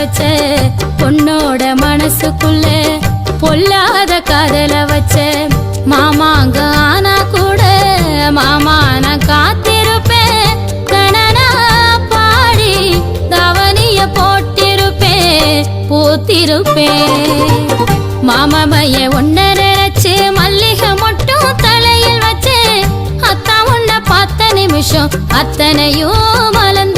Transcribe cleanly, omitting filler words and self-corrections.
வச்ச பொண்ணோட மனசுக்குள்ள பொல்லாத காதல வச்ச மாமாங்க ஆனா கூட மாமா நான் காத்திருப்பேன் கணனா பாடி தவனிய போட்டிருப்பேன் பூத்திருப்பேன் மாமாமைய ஒன்ன நினைச்சு மல்லிகை மட்டும் தலையில் வச்சு அத்தா உன்னை பார்த்த நிமிஷம் அத்தனையும் மலர்ந்து